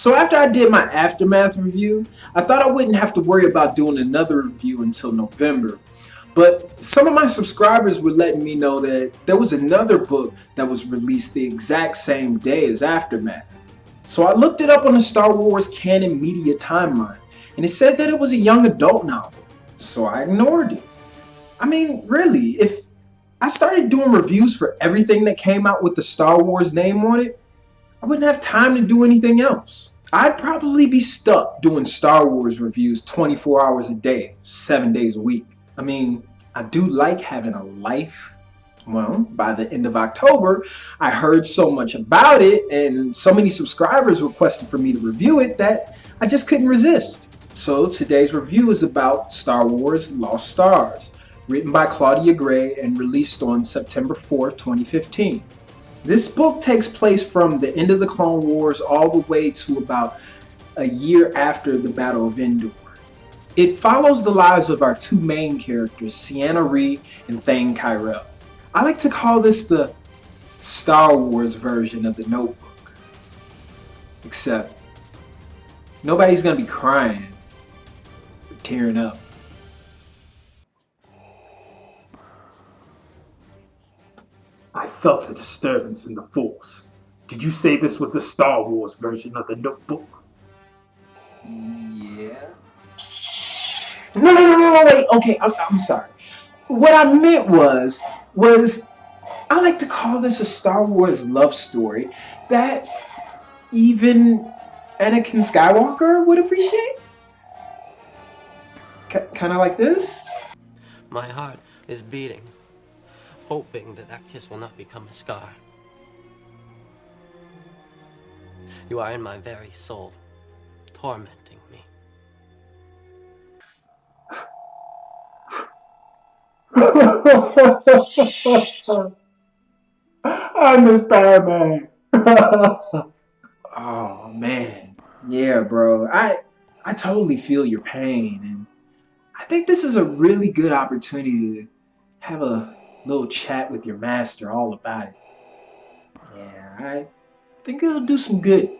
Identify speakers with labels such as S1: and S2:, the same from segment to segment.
S1: So after I did my Aftermath review, I thought I wouldn't have to worry about doing another review until November. But some of my subscribers were letting me know that there was another book that was released the exact same day as Aftermath. So I looked it up on the Star Wars canon media timeline, and it said that it was a young adult novel. So I ignored it. I mean, really, if I started doing reviews for everything that came out with the Star Wars name on it, I wouldn't have time to do anything else. I'd probably be stuck doing Star Wars reviews 24 hours a day, 7 days a week. I mean, I do like having a life. Well, by the end of October, I heard so much about it and so many subscribers requested for me to review it that I just couldn't resist. So today's review is about Star Wars Lost Stars, written by Claudia Gray and released on September 4th, 2015. This book takes place from the end of the Clone Wars all the way to about a year after the Battle of Endor. It follows the lives of our two main characters, Ciena Ree and Thane Kyrell. I like to call this the Star Wars version of The Notebook. Except, nobody's gonna be crying or tearing up.
S2: I felt a disturbance in the Force. Did you say this was the Star Wars version of The Notebook?
S1: Yeah. No, wait. Okay, I'm sorry. What I meant was I like to call this a Star Wars love story that even Anakin Skywalker would appreciate. Kind of like this.
S3: My heart is beating, hoping that kiss will not become a scar. You are in my very soul, tormenting me.
S2: I miss Batman.
S1: Oh man, yeah, bro. I totally feel your pain, and I think this is a really good opportunity to have a little chat with your master all about it. Yeah, I think it'll do some good.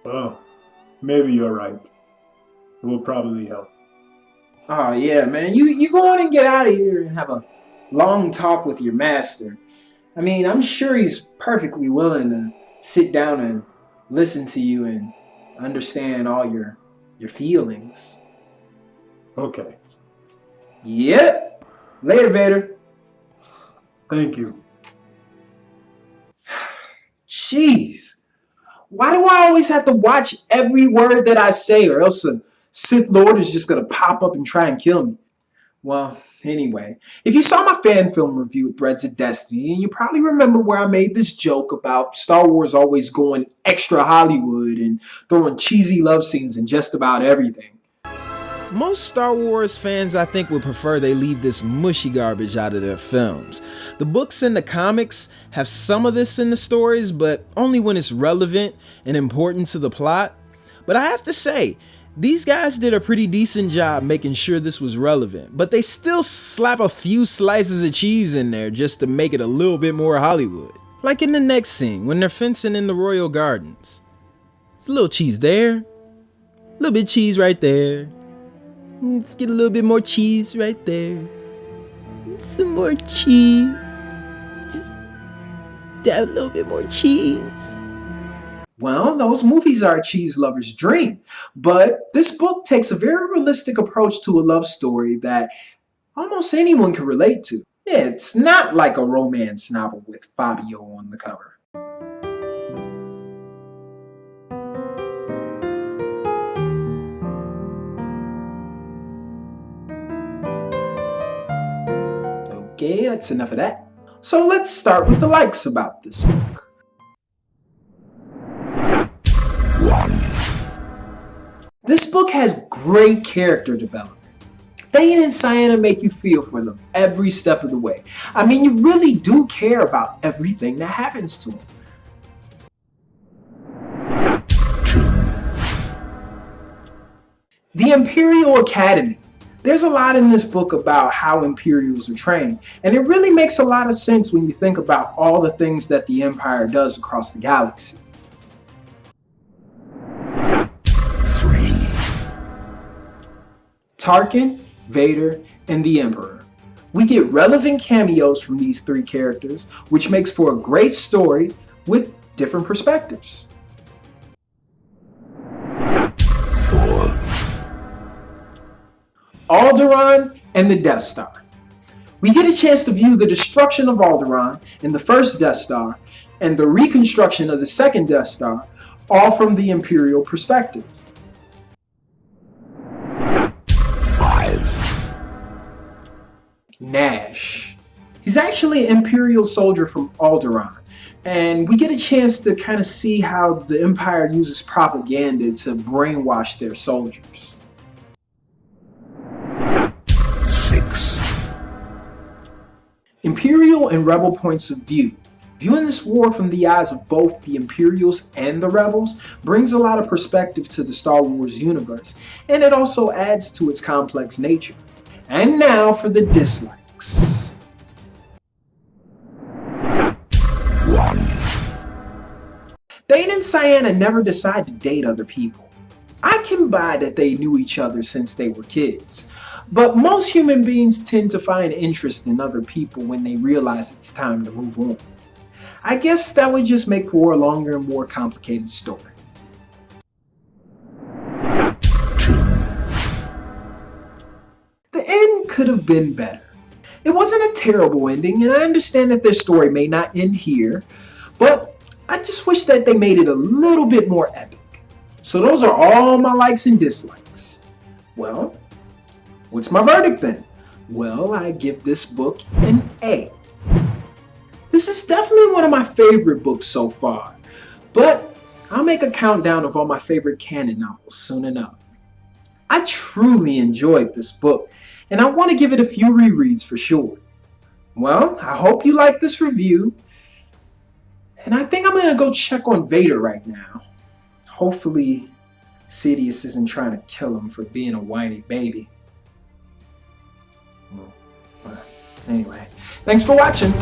S2: Oh, maybe you're right. It will probably help.
S1: Oh yeah, man. You go on and get out of here and have a long talk with your master. I mean, I'm sure he's perfectly willing to sit down and listen to you and understand all your feelings.
S2: Okay.
S1: Yep. Later, Vader.
S2: Thank you.
S1: Jeez. Why do I always have to watch every word that I say, or else a Sith Lord is just going to pop up and try and kill me? Well, anyway, if you saw my fan film review of Threads of Destiny, you probably remember where I made this joke about Star Wars always going extra Hollywood and throwing cheesy love scenes in just about everything.
S4: Most Star Wars fans, I think, would prefer they leave this mushy garbage out of their films. The books and the comics have some of this in the stories, but only when it's relevant and important to the plot. But I have to say, these guys did a pretty decent job making sure this was relevant, but they still slap a few slices of cheese in there just to make it a little bit more Hollywood. Like in the next scene, when they're fencing in the Royal Gardens. It's a little cheese there, a little bit of cheese right there. Let's get a little bit more cheese right there. Some more cheese. Just dab a little bit more cheese.
S1: Well, those movies are a cheese lover's dream, but this book takes a very realistic approach to a love story that almost anyone can relate to. Yeah, it's not like a romance novel with Fabio on the cover. Okay, that's enough of that. So let's start with the likes about this book.
S5: 1.
S1: This book has great character development. Thane and Ciena make you feel for them every step of the way. I mean, you really do care about everything that happens to them.
S5: 2.
S1: The Imperial Academy. There's a lot in this book about how Imperials are trained, and it really makes a lot of sense when you think about all the things that the Empire does across the galaxy. Tarkin, Vader, and the Emperor. We get relevant cameos from these three characters, which makes for a great story with different perspectives.
S5: 4,
S1: Alderaan and the Death Star. We get a chance to view the destruction of Alderaan in the first Death Star and the reconstruction of the second Death Star, all from the Imperial perspective.
S5: 5,
S1: Nash. He's actually an Imperial soldier from Alderaan, and we get a chance to kind of see how the Empire uses propaganda to brainwash their soldiers.
S5: 6,
S1: Imperial and Rebel points of view. Viewing this war from the eyes of both the Imperials and the Rebels brings a lot of perspective to the Star Wars universe, and it also adds to its complex nature. And now for the dislikes.
S5: 1,
S1: Thane and Ciena never decide to date other people. I can buy that they knew each other since they were kids, but most human beings tend to find interest in other people when they realize it's time to move on. I guess that would just make for a longer and more complicated story.
S5: 2,
S1: The end could have been better. It wasn't a terrible ending, and I understand that their story may not end here, but I just wish that they made it a little bit more epic. So those are all my likes and dislikes. Well, what's my verdict then? Well, I give this book an A. This is definitely one of my favorite books so far, but I'll make a countdown of all my favorite canon novels soon enough. I truly enjoyed this book, and I want to give it a few rereads for sure. Well, I hope you liked this review, and I think I'm going to go check on Vader right now. Hopefully, Sidious isn't trying to kill him for being a whiny baby. Anyway, thanks for watching.